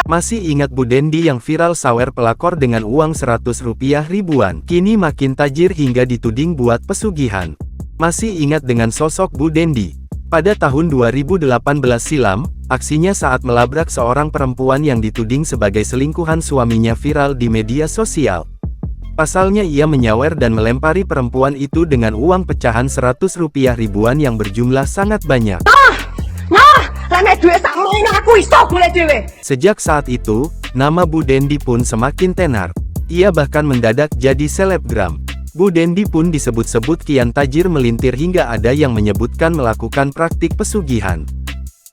Masih ingat Bu Dendi yang viral sawer pelakor dengan uang Rp100 ribuan? Kini makin tajir hingga dituding buat pesugihan. Masih ingat dengan sosok Bu Dendi? Pada tahun 2018 silam, aksinya saat melabrak seorang perempuan yang dituding sebagai selingkuhan suaminya viral di media sosial. Pasalnya ia menyawer dan melempari perempuan itu dengan uang pecahan Rp100 ribuan yang berjumlah sangat banyak. Sejak saat itu, nama Bu Dendi pun semakin tenar. Ia bahkan mendadak jadi selebgram. Bu Dendi pun disebut-sebut kian tajir melintir hingga ada yang menyebutkan melakukan praktik pesugihan.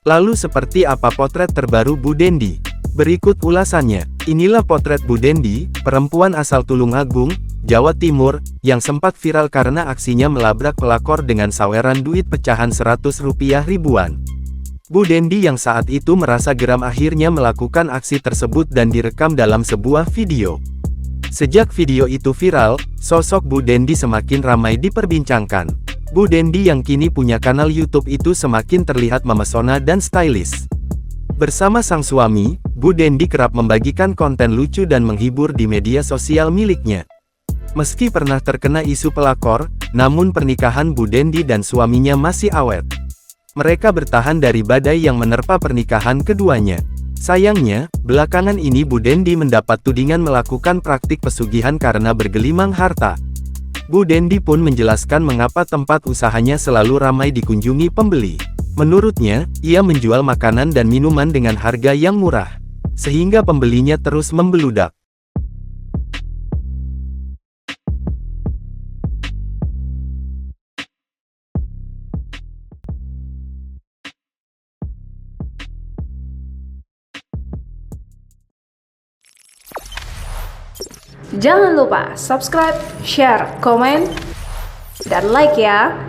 Lalu seperti apa potret terbaru Bu Dendi? Berikut ulasannya. Inilah potret Bu Dendi, perempuan asal Tulungagung, Jawa Timur, yang sempat viral karena aksinya melabrak pelakor dengan saweran duit pecahan Rp100 ribuan. Bu Dendi yang saat itu merasa geram akhirnya melakukan aksi tersebut dan direkam dalam sebuah video. Sejak video itu viral, sosok Bu Dendi semakin ramai diperbincangkan. Bu Dendi yang kini punya kanal YouTube itu semakin terlihat memesona dan stylish. Bersama sang suami, Bu Dendi kerap membagikan konten lucu dan menghibur di media sosial miliknya. Meski pernah terkena isu pelakor, namun pernikahan Bu Dendi dan suaminya masih awet. Mereka bertahan dari badai yang menerpa pernikahan keduanya. Sayangnya, belakangan ini Bu Dendi mendapat tudingan melakukan praktik pesugihan karena bergelimang harta. Bu Dendi pun menjelaskan mengapa tempat usahanya selalu ramai dikunjungi pembeli. Menurutnya, ia menjual makanan dan minuman dengan harga yang murah, sehingga pembelinya terus membeludak. Jangan lupa subscribe, share, komen, dan like ya!